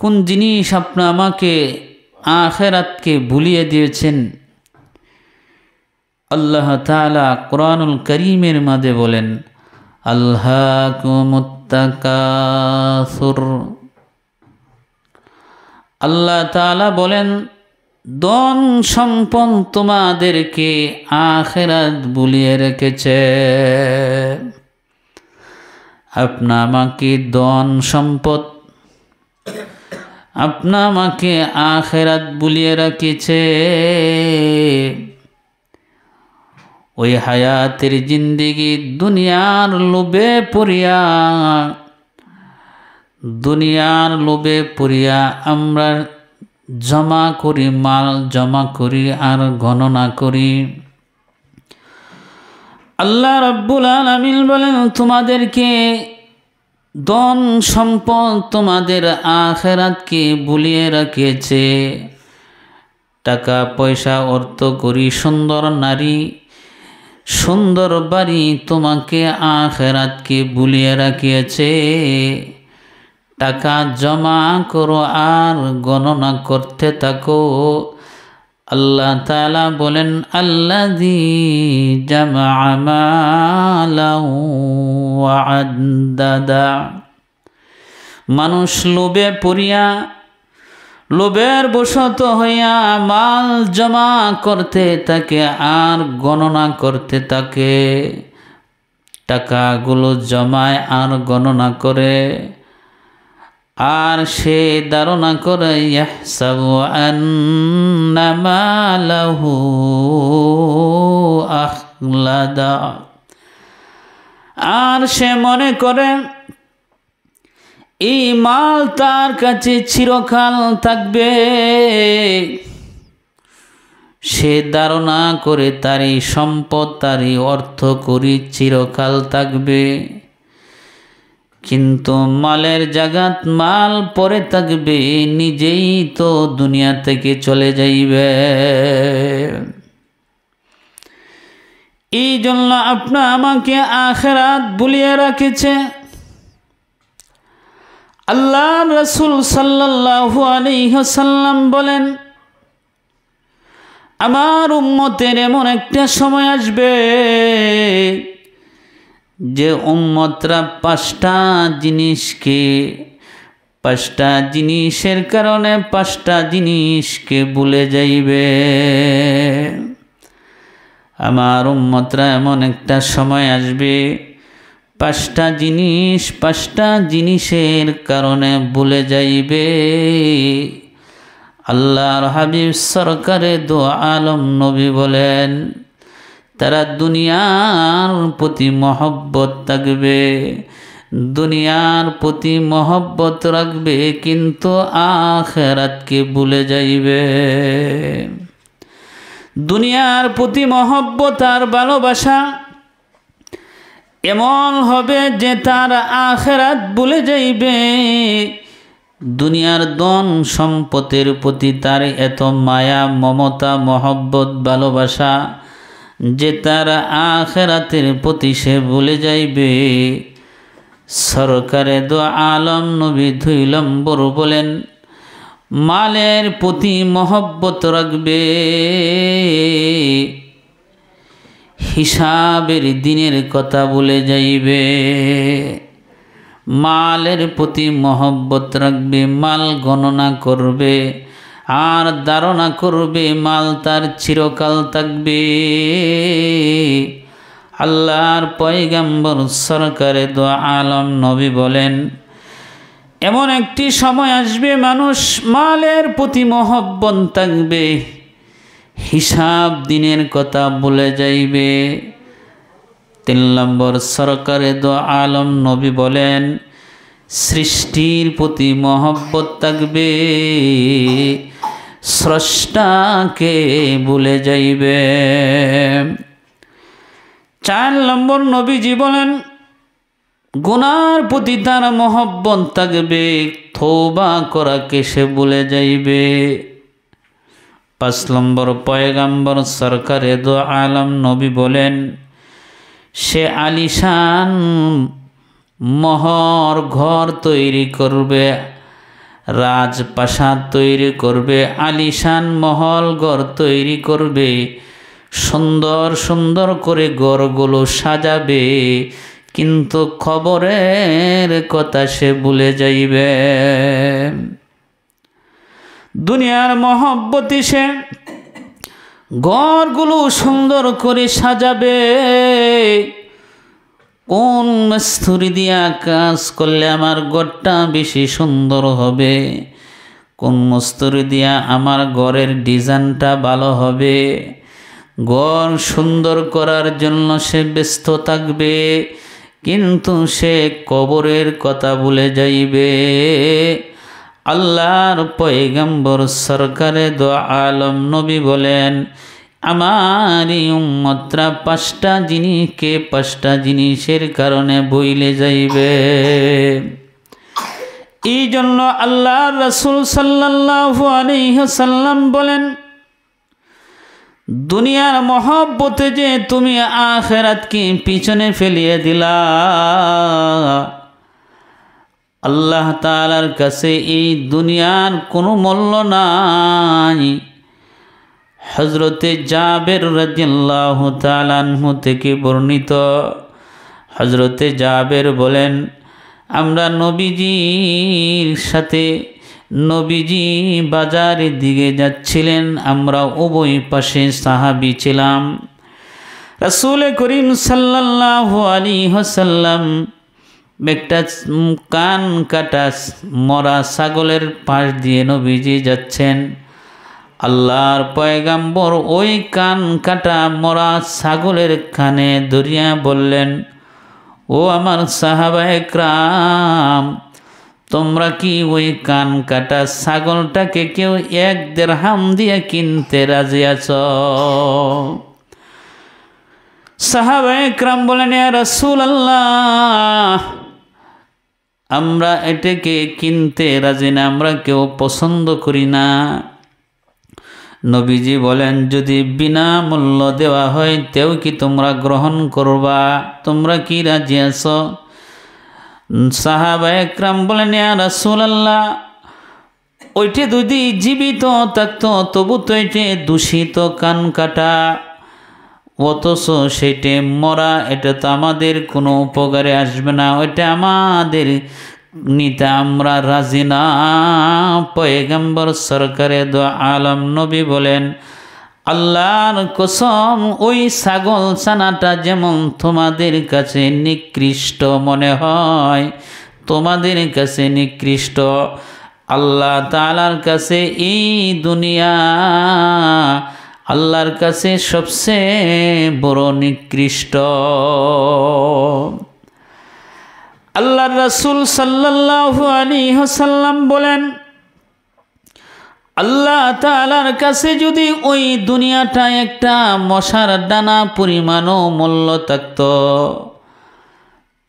কোন জিনিস আপনি আমাকে আখিরাতকে ভুলিয়ে দিয়েছেন। আল্লাহ তাআলা কুরআনুল কারীমের মাঝে বলেন, আলহাকুমুত তাকাসুর। আল্লাহ তাআলা বলেন, ধন সম্পদ তোমাদেরকে আখিরাত ভুলিয়ে রেখেছে। আপনা আমাকে ধন সম্পদ, আপনা আমাকে আখিরাত ভুলিয়ে রেখেছে। ওই হায়াতের জিন্দেগি দুনিয়ার লোভে পড়িয়া, দুনিয়ার লোভে পড়িয়া আমরা জমা করি, মাল জমা করি আর গণনা করি। আল্লাহ রাব্বুল আলামিন বলেন, তোমাদেরকে ধন সম্পদ তোমাদের আখিরাতকে ভুলিয়ে রেখেছে। টাকা পয়সা অর্থ করি, সুন্দর নারী, সুন্দর বাড়ি তোমাকে আখিরাতকে ভুলিয়ে রাখিয়েছে। টাকা জমা করো আর গণনা করতে থাকো। আল্লাহ তাআলা বলেন, আল্লাযী জামাআ মালান ওয়া আদ্দাদা। মানুষ লোভে পড়িয়া, লোভের বশত হইয়া মাল জমা করতে থাকে আর গণনা করতে থাকে। টাকাগুলো জমায় আর গণনা করে, আর সে ধারণা করে ইয়াহসাবু আন্না মালাহু আখলাদা। আর সে মনে করে এই মাল তার কাছে চিরকাল থাকবে। সে ধারণা করে তার এই সম্পদ, তার এই অর্থ করি চিরকাল থাকবে। কিন্তু মালের জাগাত মাল পরে থাকবে, নিজেই তো দুনিয়া থেকে চলে যাইবে। এই জন্য আপনা আমাকে আখিরাত ভুলিয়ে রাখেছে। আল্লাহ রাসূল সাল্লাল্লাহু আলাইহি ওয়াসাল্লাম বলেন, আমার উম্মতের এমন একটা সময় আসবে যে উম্মতরা পাঁচটা জিনিসের কারণে পাঁচটা জিনিসকে ভুলে যাইবে। আমার উম্মতরা এমন একটা সময় আসবে, পাঁচটা জিনিসের কারণে ভুলে যাইবে। আল্লাহর হাবিব সরকারে দো আলম নবী বলেন, তারা দুনিয়ার প্রতি মহব্বত থাকবে, দুনিয়ার প্রতি মহব্বত রাখবে, কিন্তু আখিরাতকে ভুলে যাইবে। দুনিয়ার প্রতি মহব্বত আর ভালোবাসা এমন হবে যে তার আখিরাত ভুলে যাইবে। দুনিয়ার ধন সম্পদের প্রতি তার এত মায়া, মমতা, মহব্বত, ভালোবাসা যে তার আখিরাতের প্রতি সে ভুলে যাইবে। সরকারে দো আলম নবী 2 নম্বর বলেন, মালের প্রতি মহব্বত রাখবে, হিসাবের দিনের কথা ভুলে যাইবে। মালের প্রতি মহব্বত রাখবে, মাল গণনা করবে আর ধারণা করবে মাল তার চিরকাল থাকবে। আল্লাহর পয়গম্বর সরকারে দো আলম নবী বলেন, এমন একটি সময় আসবে মানুষ মালের প্রতি মহব্বত থাকবে, হিসাব দিনের কথা ভুলে যাইবে। 3 নম্বর সরকারে দো আলম নবী বলেন, সৃষ্টির প্রতি মহব্বত থাকবে, স্রষ্টাকে ভুলে যাইবে। 4 নম্বর নবীজি বলেন, গুনার প্রতি তার মহব্বত থাকবে, তওবা করাকে সে ভুলে যাইবে। 5 নম্বর পয়গম্বর সরকারে দো আলম নবী বলেন, সে আলিশান মহর ঘর তৈরি করবে রাজপ্রাসাদ তৈরি করবে, আলিশান মহল ঘর তৈরি করবে, সুন্দর সুন্দর করে ঘরগুলো সাজাবে, কিন্তু কবরের কথা সে ভুলে যাইবে। দুনিয়ার মহব্বতে সে ঘরগুলো সুন্দর করে সাজাবে, কোন মিস্ত্রি দিয়া কাজ করলে আমার ঘরটা বেশি সুন্দর হবে, কোন মিস্ত্রি দিয়া আমার ঘরের ডিজাইনটা ভালো হবে, ঘর সুন্দর করার জন্য সে ব্যস্ত থাকবে, কিন্তু সে কবরের কথা ভুলে যাইবে। আল্লাহর পয়গম্বর সরকারে দো আলম নবী বলেন, আমারই উম্মতরা পাঁচটা জিনিসের কারণে ভুলে যাইবে। এই জন্য আল্লাহর রাসূল সাল্লাল্লাহু আলাইহি ওয়াসাল্লাম বলেন, দুনিয়ার মহব্বতে যে তুমি আখিরাতকে পিছনে ফেলিয়ে দিলা, আল্লাহ তাআলার কাছে এই দুনিয়ার কোনো মূল্য নাই। হযরতে জাবের রাদিয়াল্লাহু তাআলা আনহু থেকে বর্ণিত, হযরতে জাবের বলেন, আমরা নবীজির সাথে, নবীজি বাজারের দিকে যাচ্ছিলেন, আমরা উভয় পাশে সাহাবী ছিলাম। রাসূল করিম সাল্লাল্লাহু আলাইহি ওয়াসাল্লাম একটা কান কাটা মরা ছাগলের পাশ দিয়ে নবীজি যাচ্ছেন। আল্লাহর পয়গম্বর ওই কান কাটা মরা ছাগলের কানে ধরিয়া বললেন, ও আমার সাহাবায়ে কেরাম, তোমরা কি ওই কান কাটা ছাগলটাকে কেউ 1 দিরহাম দিয়ে কিনতে রাজি আছো? সাহাবায়ে কেরাম বলেন, ইয়া রাসূলুল্লাহ, আমরা এটাকে কিনতে রাজি না, আমরা কেউ পছন্দ করি না। নবীজি বলেন, যদি বিনা মূল্য দেওয়া হয় তেও কি তোমরা গ্রহণ করবা? তোমরা কি রাজি আছো? সাহাবায়ে কেরাম বলেন, ইয়া রাসূলুল্লাহ, ওইটা যদি জীবিত থাকতো তবু তো এটা দূষিত কান কাটা, অথচ সেটা মরা, এটা তো আমাদের কোনো উপকারে আসবে না, ওইটা আমাদের নিতে আমরা রাজি না। পয়গম্বর সরকারে দো আলম নবী বলেন, আল্লাহর কসম, ওই ছাগল ছানাটা যেমন তোমাদের কাছে নিকৃষ্ট মনে হয়, তোমাদের কাছে নিকৃষ্ট, আল্লাহ তাআলার কাছে এই দুনিয়া আল্লাহর কাছে সবচেয়ে বড় নিকৃষ্ট। আল্লাহর রাসূল সাল্লাল্লাহু আলাইহি ওয়াসাল্লাম বলেন, আল্লাহ তাআলার কাছে যদি ওই দুনিয়াটা একটা মশার দানা পরিমাণও মূল্য থাকত,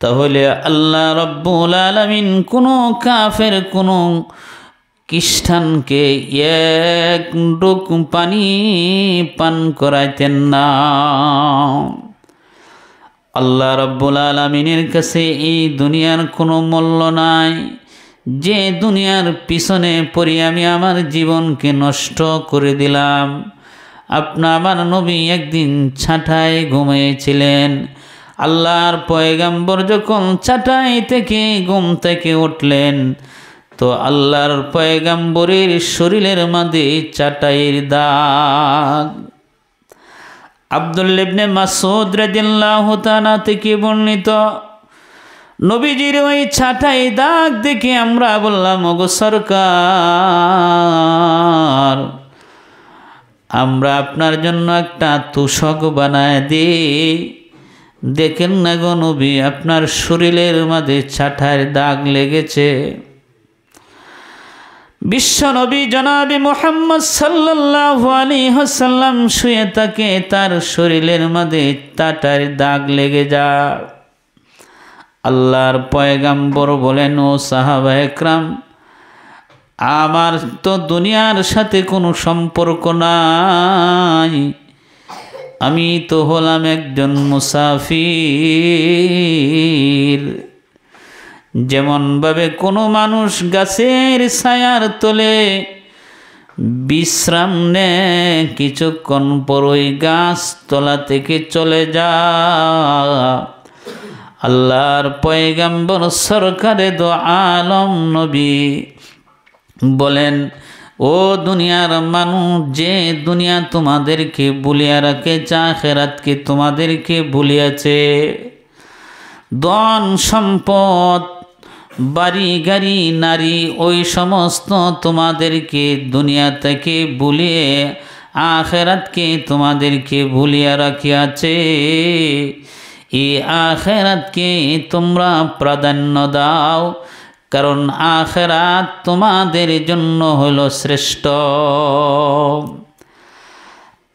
তাহলে আল্লাহ রাব্বুল আলামিন কোনো কাফের, কোনো খ্রিস্টানকে 1 ডুক পানি পান করাইতেন না। আল্লাহ রাব্বুল আলামিনের কাছে এই দুনিয়ার কোনো মূল্য নাই। যে দুনিয়ার পিছনে পড়ে আমি আমার জীবনকে নষ্ট করে দিলাম। আমার নবী একদিন ছাটায় ঘুমিয়েছিলেন। আল্লাহর পয়গম্বর যখন ছাটাই থেকে ঘুম থেকে উঠলেন, তো আল্লাহর পয়গম্বরের শরীরের মধ্যে চাটাইয়ের দাগ। আব্দুল্লাহ ইবনে মাসউদ রাদিয়াল্লাহু তাআলা থেকে বর্ণিত, নবীজির ওই ছাটাই দাগ দেখে আমরা বললাম, ওগো সরকার, আমরা আপনার জন্য একটা তোশক বানায় দিই। দেখেন না গো নবী, আপনার শরীরের মধ্যে ছাটাইয়ের দাগ লেগেছে। বিশ্ব নবী জনাবে মুহাম্মদ সাল্লাল্লাহু আলাইহি ওয়াসাল্লাম শুয়ে থাকে, তার শরীরের মধ্যে ছাটাইয়ের দাগ লেগে যায়। আল্লাহর পয়গম্বর বলেন, ও সাহাবায়ে কেরাম, আমার তো দুনিয়ার সাথে কোনো সম্পর্ক নাই, আমি তো হলাম একজন মুসাফির। যেমনভাবে কোনো মানুষ গাছের ছায়ার তলে বিশ্রাম নেয়, কিছুক্ষণ পর ওই গাছ তলা থেকে চলে যায়। আল্লাহর পয়গম্বর সরকারে দো আলম নবী বলেন, ও দুনিয়ার মানুষ, যে দুনিয়া তোমাদেরকে ভুলিয়া রাখে, আখিরাতকে তোমাদেরকে ভুলিয়াছে। ধন সম্পদ, বাড়ি গাড়ি নারী, ওই সমস্ত তোমাদেরকে দুনিয়া থেকে ভুলিয়ে আখিরাতকে তোমাদেরকে ভুলিয়া রাখিয়াছে। এই আখিরাতকে তোমরা প্রাধান্য দাও, কারণ আখিরাত তোমাদের জন্য হলো শ্রেষ্ঠ।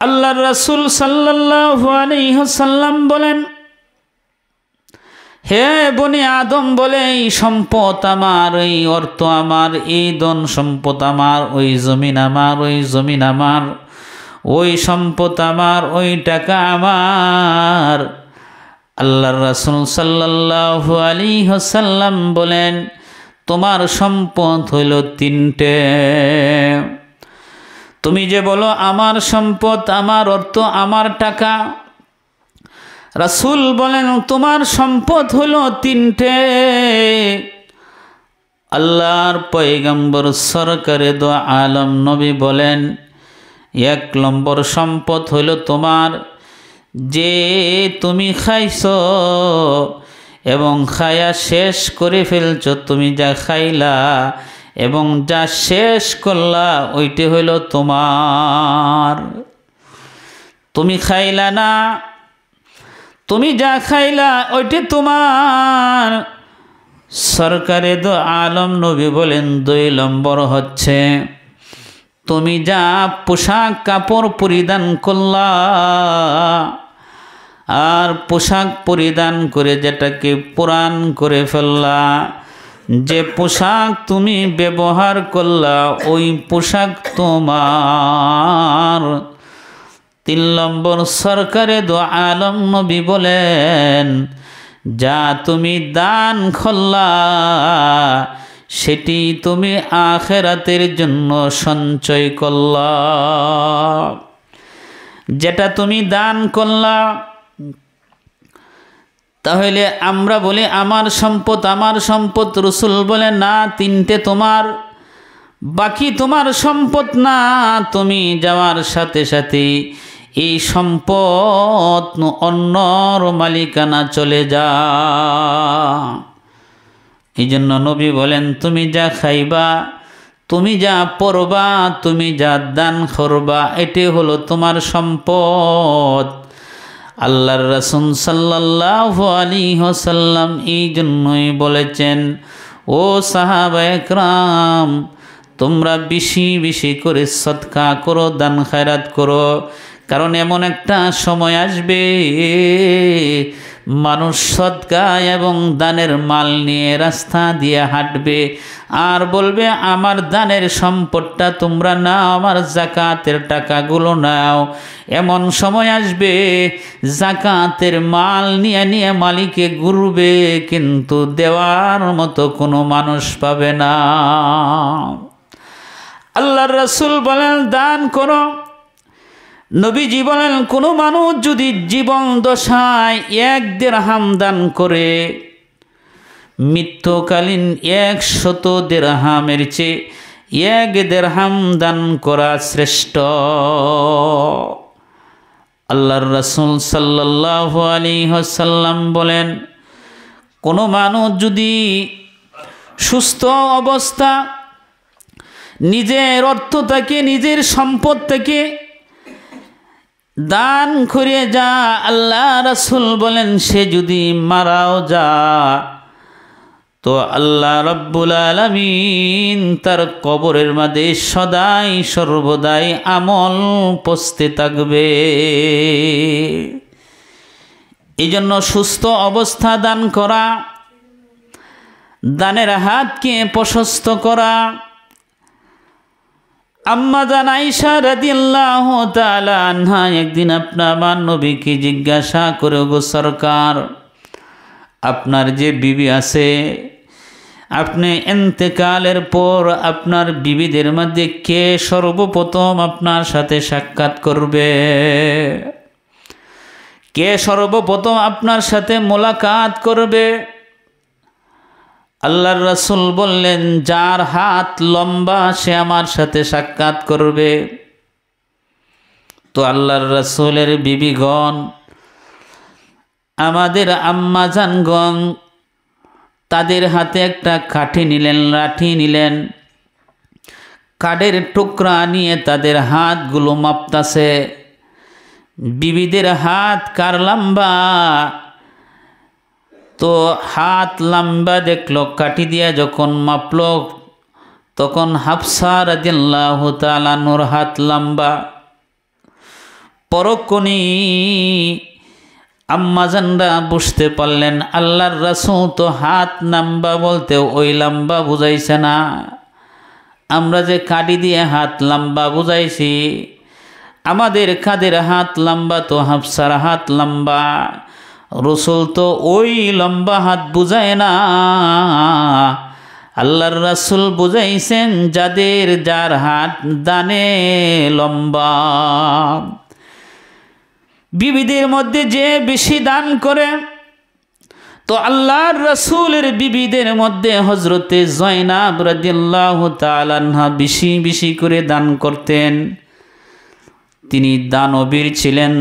আল্লাহর রাসূল সাল্লাল্লাহু আলাইহি ওয়াসাল্লাম বলেন, হে বনি আদম বলে, এই সম্পদ আমার, এই অর্থ আমার, এই ধন সম্পদ আমার, ওই জমিন আমার, ওই জমিন আমার, ওই সম্পদ আমার, ওই টাকা আমার। আল্লাহর রাসূল সাল্লাল্লাহু আলাইহি ওয়াসাল্লাম বলেন, তোমার সম্পদ হইল তিনটে। তুমি যে বলো আমার সম্পদ, আমার অর্থ, আমার টাকা, রাসূল বলেন তোমার সম্পদ হলো তিনটে। আল্লাহর পয়গম্বর সরকারে দো আলম নবী বলেন, এক নম্বর সম্পদ হইল তোমার যে তুমি খাইছ এবং খায়া শেষ করে ফেলছ। তুমি যা খাইলা এবং যা শেষ করলা ওইটি হইল তোমার। তুমি খাইলা না, তুমি যা খাইলা ওইটি তোমার। সরকারে দো আলম নবী বলেন, দুই নম্বর হচ্ছে তুমি যা পোশাক কাপড় পরিধান করলা, আর পোশাক পরিধান করে যেটাকে পুরান করে ফেললা, যে পোশাক তুমি ব্যবহার করলা ওই পোশাক তোমার। তিন নম্বর সরকারে দো আলম নবী বলেন, যা তুমি দান করলা সেটি তুমি আখিরাতের জন্য সঞ্চয় করলা। যেটা তুমি দান করলা, তাহলে আমরা বলি আমার সম্পদ, আমার সম্পদ। রাসূল বলে না, তিনটে তোমার, বাকি তোমার সম্পদ না। তুমি যাওয়ার সাথে সাথে এই সম্পদ অন্যর মালিকানা চলে যা। এই জন্য নবী বলেন, তুমি যা খাইবা, তুমি যা পরবা, তুমি যা দান করবা, এটি হলো তোমার সম্পদ। আল্লাহর রাসূল সাল্লাল্লাহু আলাইহি ওয়াসাল্লাম এই জন্যই বলেছেন, ও সাহাবায়ে কেরাম, তোমরা বেশি বেশি করে সদকা করো, দান খায়রাত করো, কারণ এমন একটা সময় আসবে মানুষ সদকা এবং দানের মাল নিয়ে রাস্তা দিয়ে হাঁটবে আর বলবে, আমার দানের সম্পদটা তোমরা নাও, আমার যাকাতের টাকাগুলো নাও। এমন সময় আসবে যাকাতের মাল নিয়ে নিয়ে মালিকে ঘুরবে, কিন্তু দেওয়ার মতো কোনো মানুষ পাবে না। আল্লাহর রাসূল বলেন, দান করো। নবীজি বলেন, কোনো মানুষ যদি জীবন দশায় 1 দিরহাম দান করে, মৃত্যুকালীন 100 দিরহামের চেয়ে 1 দিরহাম দান করা শ্রেষ্ঠ। আল্লাহর রাসূল সাল্লাল্লাহু আলাইহি ওয়াসাল্লাম বলেন, কোনো মানুষ যদি সুস্থ অবস্থা নিজের অর্থ থেকে, নিজের সম্পদ থেকে দান করে যা, আল্লাহ রাসূল বলেন সে যদি মারাও যা, তো আল্লাহ রাব্বুল আলামিন তার কবরের মাঝে সদাই সর্বদাই আমল পৌঁছতে থাকবে। এই জন্য সুস্থ অবস্থা দান করা, দানের হাতকে প্রশস্ত করা। আম্মা জান আয়েশা রাদিয়াল্লাহু তাআলা আনহা একদিন আমার নবীকে জিজ্ঞাসা করে, গো সরকার, আপনার যে বিবি আছে আপনি ইন্তেকালের পর আপনার বিবিদের মধ্যে কে সর্বপ্রথম আপনার সাথে সাক্ষাৎ করবে? কে সর্বপ্রথম আপনার সাথে মোলাকাত করবে? আল্লাহর রাসূল বললেন, যার হাত লম্বা সে আমার সাথে সাক্ষাৎ করবে। তো আল্লাহর রাসূলের বিবিগণ, আমাদের আম্মাজানগণ তাদের হাতে একটা কাঠি নিলেন, লাঠি নিলেন, কাঠের টুকরা নিয়ে তাদের হাতগুলো মাপতাছে। বিবিদের হাত কার লম্বা? তো হাত লম্বা দেখলো, কাঠি দিয়া যখন মাপল তখন হাফসা রাদিয়াল্লাহু তাআলা আনহার হাত লম্বা। পরক্ষণেই আম্মাজানরা বুঝতে পারলেন আল্লাহর রাসূল তো হাত লম্বা বলতে ওই লম্বা বুঝাইছে না, আমরা যে কাঠি দিয়ে হাত লম্বা বুঝাইছি, আমাদের কাদের হাত লম্বা তো হাফসার হাত লম্বা। রাসূল তো ওই লম্বা হাত বুঝায় না, আল্লাহর রাসূল বুঝাইছেন যার হাত দানে লম্বা। বিবিদের মধ্যে যে বেশি দান করে, তো আল্লাহর রাসূলের বিবিদের মধ্যে হযরতে জয়নাব রাদিয়াল্লাহু তাআলা আনহা বেশি বেশি করে দান করতেন। তিনি দানবীর ছিলেন,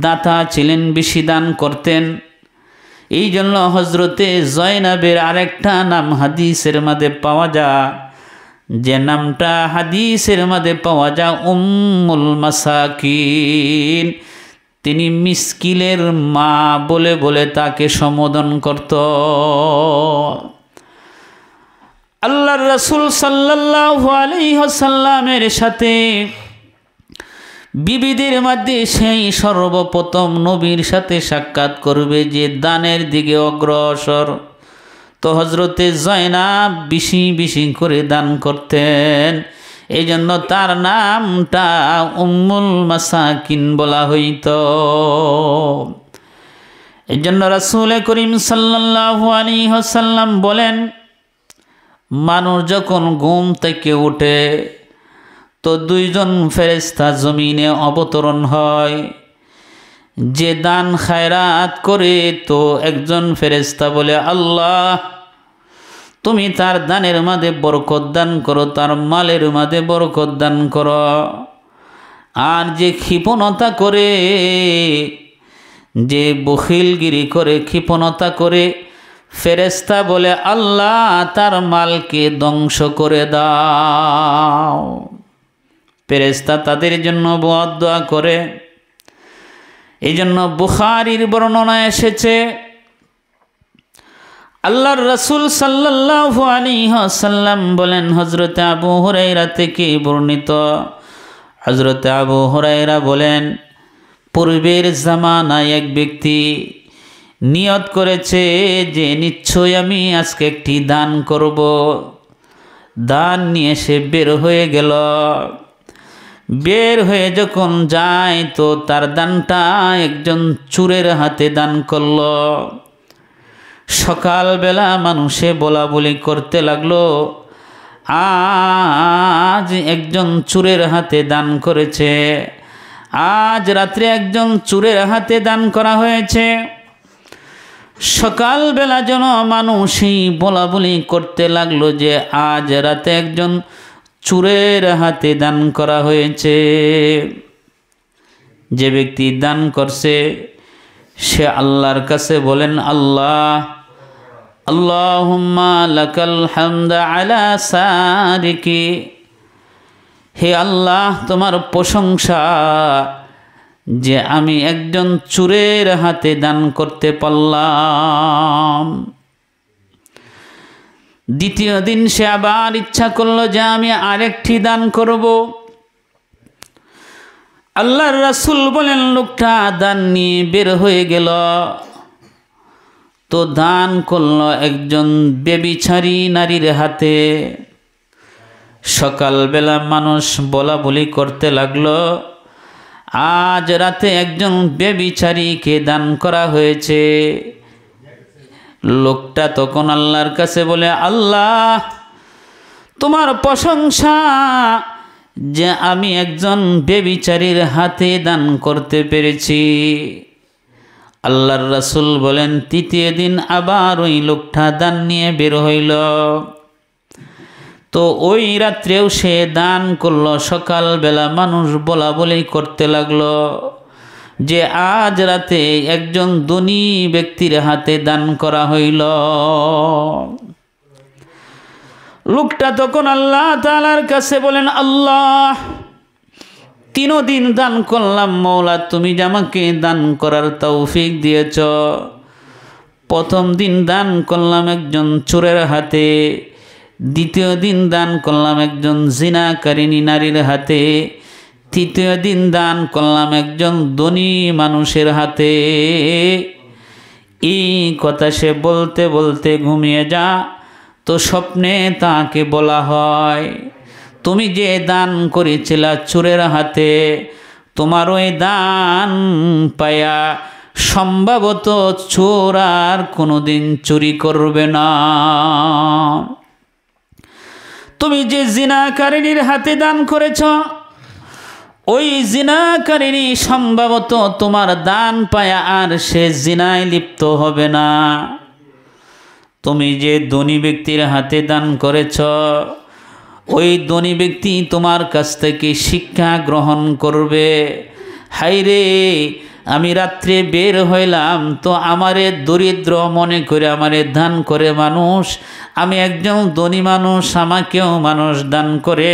দাতা ছিলেন, বেশি দান করতেন। এই জন্য হযরতে জয়নাবের আরেকটা নাম হাদিসের মধ্যে পাওয়া যায়, যে নামটা হাদিসের মধ্যে পাওয়া যায় উম্মুল মাসাকিন। তিনি মিসকিলের মা বলে বলে তাকে সম্বোধন করত। আল্লাহর রাসূল সাল্লাল্লাহু আলাইহি ওয়াসাল্লামের সাথে বিবিদের মধ্যে সেই সর্বপ্রথম নবীর সাথে সাক্ষাৎ করবে যে দানের দিকে অগ্রসর। তো হযরতে জয়নাব বেশি বেশি করে দান করতেন, এই জন্য তার নামটা উম্মুল মাসাকিন বলা হইত। এই জন্য রাসূল করিম সাল্লাল্লাহু আলাইহি ওয়াসাল্লাম বলেন, মানুষ যখন ঘুম থেকে উঠে তো দুইজন ফেরেশতা জমিনে অবতরণ হয়। যে দান খায়রাত করে তো একজন ফেরেশতা বলে, আল্লাহ তুমি তার দানের মাঝে বরকত দান করো, তার মালের মাঝে বরকত দান করো। আর যে ক্ষিপণতা করে, যে বখিলগিরি করে, ক্ষিপণতা করে, ফেরেশতা বলে, আল্লাহ তার মালকে ধ্বংস করে দাও। ফেরেশতা তাদের জন্য বদদোয়া করে। এই জন্য বুখারীর বর্ণনায় এসেছে, আল্লাহর রাসূল সাল্লাল্লাহু আলাইহি ওয়াসাল্লাম বলেন, হযরতে আবু হুরায়রা থেকে বর্ণিত, হযরতে আবু হুরায়রা বলেন, পূর্বের জামানায় এক ব্যক্তি নিয়ত করেছে যে নিশ্চয় আমি আজকে একটি দান করব। দান নিয়ে সে বের হয়ে গেল। বের হয়ে যখন যায় তো তার দানটা একজন চোরের হাতে দান করল। সকালবেলা মানুষে বলা বলি করতে লাগলো, আজ একজন চোরের হাতে দান করেছে, আজ রাত্রে একজন চোরের হাতে দান করা হয়েছে। সকালবেলা যেন মানুষই বলা বলি করতে লাগলো যে আজ রাতে একজন চোরের হাতে দান করা হয়েছে। যে ব্যক্তি দান করছে সে আল্লাহর কাছে বলেন, আল্লাহ আল্লাহুম্মা লাকাল হামদ আলা সারিকি, হে আল্লাহ তোমার প্রশংসা যে আমি একজন চোরের হাতে দান করতে পারলাম। দ্বিতীয় দিন সে আবার ইচ্ছা করলো যে আমি আরেকটি দান করব। আল্লাহর রাসূল বলেন, লোকটা দান নিয়ে বের হয়ে গেল। তো দান করলো একজন বেবিচারী নারীর হাতে। সকালবেলা মানুষ বলা বলি করতে লাগলো, আজ রাতে একজন বেবিচারীকে দান করা হয়েছে। লোকটা তখন আল্লাহর কাছে বলে, আল্লাহ তোমার প্রশংসা যে আমি একজন ব্যভিচারীর হাতে দান করতে পেরেছি। আল্লাহর রাসূল বলেন, তৃতীয় দিন আবার ওই লোকটা দান নিয়ে বের হইল। তো ওই রাত্রেও সে দান করলো। সকালবেলা মানুষ বলা বলি করতে লাগলো যে আজ রাতে একজন ধনী ব্যক্তির হাতে দান করা হইল। লোকটা তখন আল্লাহ তাআলার কাছে বলেন, আল্লাহ 3 দিন দান করলাম, মওলা তুমি যে আমাকে দান করার তৌফিক দিয়েছ। প্রথম দিন দান করলাম একজন চোরের হাতে, দ্বিতীয় দিন দান করলাম একজন জিনাকারিনী নারীর হাতে, তৃতীয় দিন দান করলাম একজন ধনী মানুষের হাতে। এই কথা সে বলতে বলতে ঘুমিয়ে যা। তো স্বপ্নে তাকে বলা হয়, তুমি যে দান করেছিলা চোরের হাতে, তোমার ওই দান পায়া সম্ভবত চোর আর কোনোদিন চুরি করবে না। তুমি যে জিনাকারিনীর হাতে দান করেছ, ওই জিনাকারিনী সম্ভবত তোমার দান পায়া আর সে জিনায় লিপ্ত হবে না। তুমি যে ধনী ব্যক্তির হাতে দান করেছ, ওই ধনী ব্যক্তি তোমার কাছ থেকে শিক্ষা গ্রহণ করবে। হায়রে, আমি রাত্রে বের হইলাম তো আমারে দরিদ্র মনে করে আমারে দান করে মানুষ, আমি একজন ধনী মানুষ, আমাকেও মানুষ দান করে।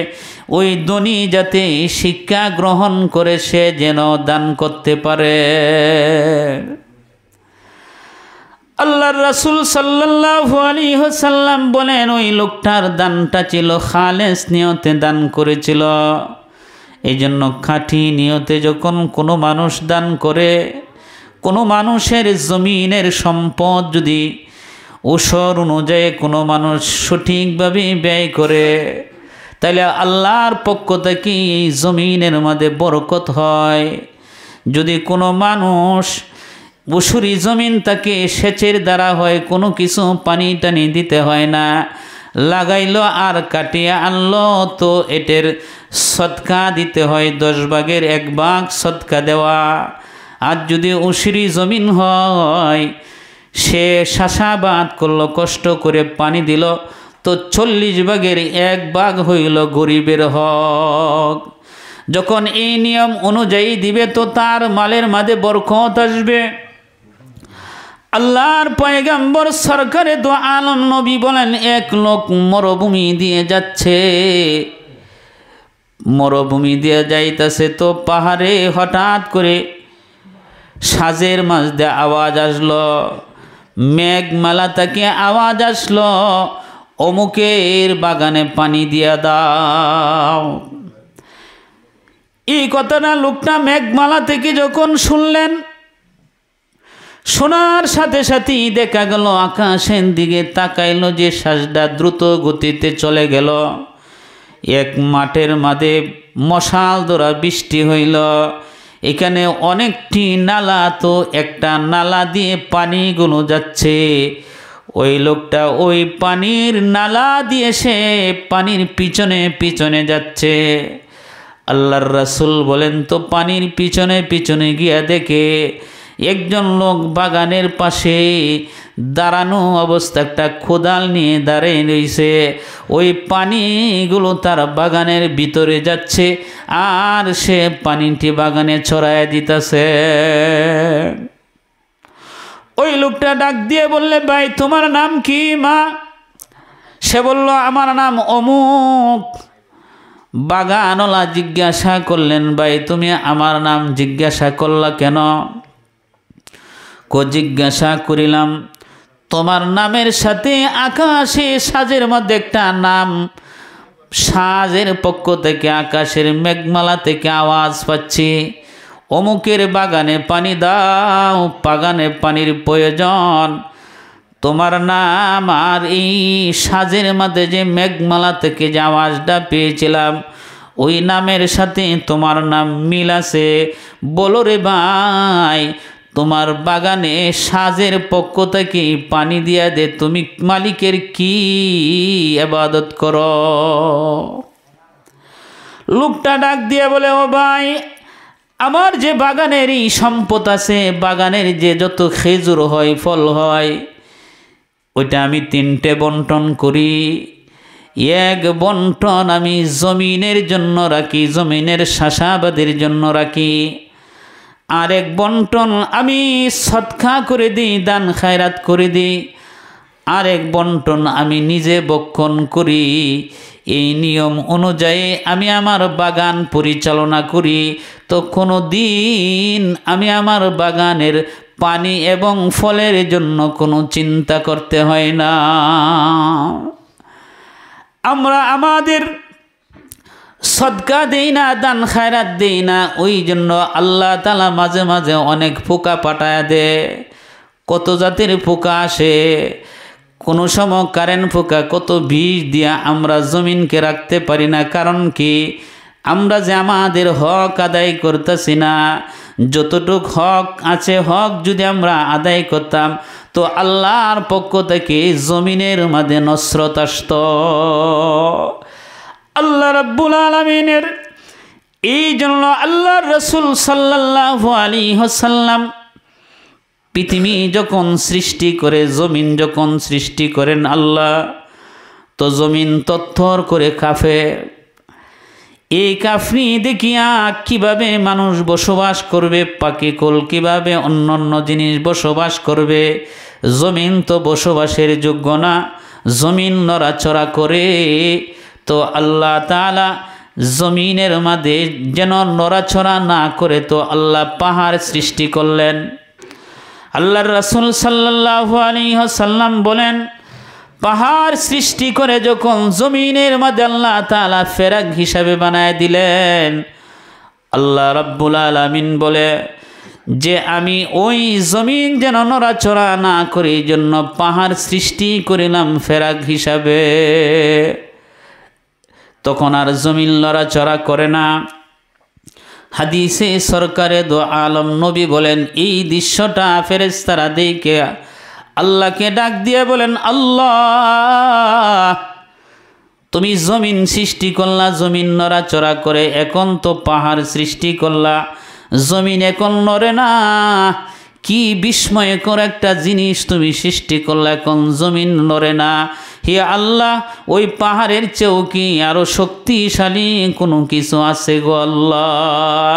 ওই ধনী যাতে শিক্ষা গ্রহণ করে সে যেন দান করতে পারে। আল্লাহর রাসূল সাল্লাল্লাহু আলাইহি ওয়াসাল্লাম বলেন, ওই লোকটার দানটা ছিল খালেস নিয়তে দান করেছিল। এই জন্য খাঁটি নিয়তে যখন কোনো মানুষ দান করে, কোনো মানুষের জমিনের সম্পদ যদি ওসর অনুযায়ী কোনো মানুষ সঠিকভাবে ব্যয় করে, তাহলে আল্লাহর পক্ষ থেকে এই জমিনের মধ্যে বরকত হয়। যদি কোনো মানুষ বসুরি জমিন তাকে সেচের দ্বারা হয়, কোনো কিছু পানি টানি দিতে হয় না, লাগাইলো আর কাটিয়ে আনলো, তো এটার সদকা দিতে হয়, 10 ভাগের 1 ভাগ সদকা দেওয়া। আর যদি উসরি জমিন হয়, সে চাষাবাদ করলো, কষ্ট করে পানি দিল, তো 40 ভাগের 1 ভাগ হইল গরিবের হক। যখন এই নিয়ম অনুযায়ী দিবে তো তার মালের মাঝে বরকত আসবে। আল্লাহর পয়গম্বর সরকারে দো আলম নবী বলেন, এক লোক মরুভূমি দিয়ে যাচ্ছে, মরুভূমি দিয়ে যাইতেছে, তো পাহাড়ে হঠাৎ করে সাজের মাঝ দিয়ে আওয়াজ আসলো, মেঘমালা থেকে আওয়াজ আসলো, অমুকের বাগানে পানি দিয়া দাও। এই কথাটা লোকটা মেঘমালা থেকে যখন শুনলেন, শোনার সাথে সাথেই দেখা গেল আকাশের দিকে তাকাইলো যে সাজটা দ্রুত গতিতে চলে গেল। এক মাঠের মাঝে মশাল ধরা বৃষ্টি হইল। এখানে অনেকটি নালা, তো একটা নালা দিয়ে পানিগুলো যাচ্ছে। ওই লোকটা ওই পানির নালা দিয়ে সে পানির পিছনে পিছনে যাচ্ছে। আল্লাহর রাসূল বলেন, তো পানির পিছনে পিছনে গিয়া দেখে একজন লোক বাগানের পাশে দাঁড়ানো অবস্থা একটা কোদাল নিয়ে দাঁড়িয়ে রয়েছে। ওই পানিগুলো তার বাগানের ভিতরে যাচ্ছে আর সে পানিটি বাগানে ছড়ায় দিতেছে। ওই লোকটা ডাক দিয়ে বললে, ভাই তোমার নাম কি মা? সে বলল, আমার নাম অমুক। বাগানওয়ালা জিজ্ঞাসা করলেন, ভাই তুমি আমার নাম জিজ্ঞাসা করলা কেন? জিজ্ঞাসা করিলাম, তোমার নামের সাথে আকাশে সাজের মধ্যে একটা নাম, সাজের পক্ষ থেকে আকাশের মেঘমালা থেকে আওয়াজ পাচ্ছি, অমুকের বাগানে পানি দাও, বাগানে পানির প্রয়োজন। তোমার নাম আর এই সাজের মধ্যে যে মেঘমালা থেকে যে আওয়াজটা পেয়েছিলাম, ওই নামের সাথে তোমার নাম মিল আছে। বলো রে ভাই, তোমার বাগানে সাজের পক্ষ থেকে পানি দিয়া দে, তুমি মালিকের কি ইবাদত করো? লোকটা ডাক দিয়ে বলে, ও ভাই, আমার যে বাগানেরই সম্পদ আছে, বাগানের যে যত খেজুর হয়, ফল হয়, ওইটা আমি 3টে বন্টন করি। এক বন্টন আমি জমিনের জন্য রাখি, জমিনের চাষাবাদের জন্য রাখি। আরেক বন্টন আমি সদকা করে দিই, দান খায়রাত করে দিই। আরেক বন্টন আমি নিজে ভক্ষণ করি। এই নিয়ম অনুযায়ী আমি আমার বাগান পরিচালনা করি। তো কোনো দিন আমি আমার বাগানের পানি এবং ফলের জন্য কোনো চিন্তা করতে হয় না। আমরা আমাদের সদকা দেই না, দান খায়রাত দেই না, ওই জন্য আল্লাহ তাআলা মাঝে মাঝে অনেক পোকা পাঠায় দেয়। কত জাতের পোকা আসে, কোনো সময় কারেন্ট পোকা, কত বিষ দিয়া আমরা জমিনকে রাখতে পারি না। কারণ কি? আমরা যে আমাদের হক আদায় করতেছি না। যতটুক হক আছে, হক যদি আমরা আদায় করতাম তো আল্লাহর পক্ষ থেকে জমিনের মাঝে নসরত আসত। আল্লাহ রাব্বুল আলামিনের এই জন্য আল্লাহর রাসূল সাল্লাল্লাহু আলাইহি ওয়াসাল্লাম পৃথিবী যখন সৃষ্টি করে, জমিন যখন সৃষ্টি করেন আল্লাহ, তো জমিন তত্থর করে কাঁপে। এই কাফনি দেখিয়া কিভাবে মানুষ বসবাস করবে, পাখিকুল কিভাবে অন্য অন্য জিনিস বসবাস করবে। জমিন তো বসবাসের যোগ্য না, জমিন নড়াচড়া করে। তো আল্লাহ তাআলা জমিনের মাঝে যেন নড়াচড়া না করে, তো আল্লাহ পাহাড় সৃষ্টি করলেন। আল্লাহর রাসূল সাল্লাল্লাহু আলাইহি ওয়াসাল্লাম বলেন, পাহাড় সৃষ্টি করে যখন জমিনের মধ্যে আল্লাহ তাআলা ফেরাক হিসাবে বানায় দিলেন, আল্লাহ রাব্বুল আলামিন বলে যে আমি ওই জমিন যেন নড়াচড়া না করে এই জন্য পাহাড় সৃষ্টি করিলাম ফেরাক হিসাবে। তখন আর জমিন নড়াচড়া করে না। হাদিসে সরকারে দো আলম নবী বলেন, এই দৃশ্যটা ফেরেশতারা দেখে আল্লাহকে ডাক দিয়ে বলেন, আল্লাহ, তুমি জমিন সৃষ্টি করলা, জমিন নড়াচড়া করে, এখন তো পাহাড় সৃষ্টি করলা, জমিন এখন নড়ে না। কি বিস্ময়কর একটা জিনিস তুমি সৃষ্টি করলা, এখন জমিন নড়ে না। হে আল্লাহ, ওই পাহাড়ের চেয়েও কি আরো শক্তিশালী কোনো কিছু আছে গো আল্লাহ?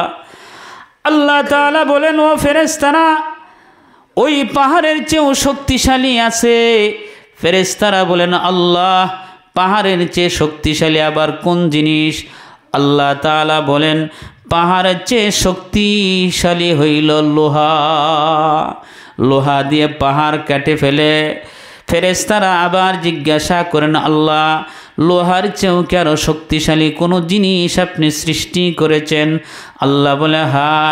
আল্লাহ তাআলা বলেন, ও ফেরেশতারা, ওই পাহাড়ের চেয়েও শক্তিশালী আছে। ফেরেশতারা বলেন, আল্লাহ, পাহাড়ের চেয়ে শক্তিশালী আবার কোন জিনিস? আল্লাহ তাআলা বলেন, পাহাড়ের চেয়ে শক্তিশালী হইল লোহা। লোহা দিয়ে পাহাড় কেটে ফেলে। ফেরেশতারা আবার জিজ্ঞাসা করেন, আল্লাহ, লোহার চেয়েও কি আরো শক্তিশালী কোনো জিনিস আপনি সৃষ্টি করেছেন? আল্লাহ বলে, হ্যাঁ,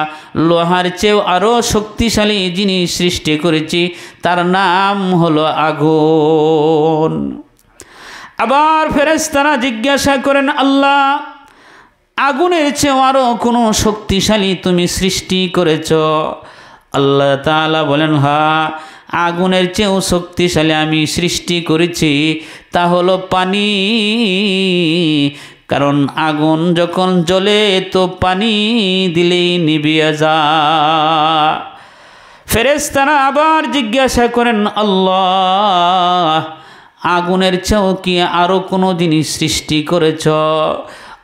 লোহার চেয়েও আরো শক্তিশালী জিনিস সৃষ্টি করেছি, তার নাম হলো আগুন। আবার ফেরেশতারা জিজ্ঞাসা করেন, আল্লাহ, আগুনের চেয়েও আরো কোনো শক্তিশালী তুমি সৃষ্টি করেছ? আল্লাহ তাআলা বলেন, হ্যাঁ, আগুনের চেয়েও শক্তিশালী আমি সৃষ্টি করেছি, তা হলো পানি। কারণ আগুন যখন জ্বলে তো পানি দিলেই নিভিয়ে যায়। ফেরেশতারা আবার জিজ্ঞাসা করেন, আল্লাহ, আগুনের চেয়েও কি আরো কোনো জিনিস সৃষ্টি করেছ?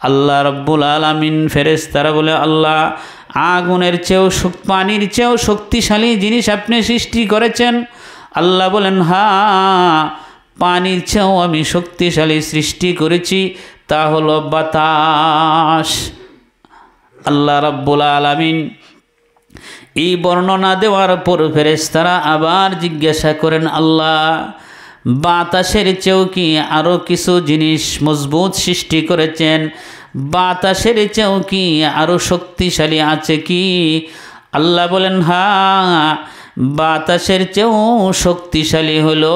আল্লাহ রাব্বুল আলামিন ফেরেশতারা বলে, আল্লাহ, আগুনের চেয়েও পানির চেয়েও শক্তিশালী জিনিস আপনি সৃষ্টি করেছেন। আল্লাহ বলেন, হ্যাঁ, পানির চেয়েও আমি শক্তিশালী সৃষ্টি করেছি, তা হলো বাতাস। আল্লাহ রাব্বুল আলামিন এই বর্ণনা দেওয়ার পর ফেরেশতারা আবার জিজ্ঞাসা করেন, আল্লাহ, বাতাসের চেয়েও কি আরো কিছু জিনিস মজবুত সৃষ্টি করেছেন? বাতাসের চেয়েও কি আরো শক্তিশালী আছে কি? আল্লাহ বলেন, হ্যাঁ, বাতাসের চেয়েও শক্তিশালী হলো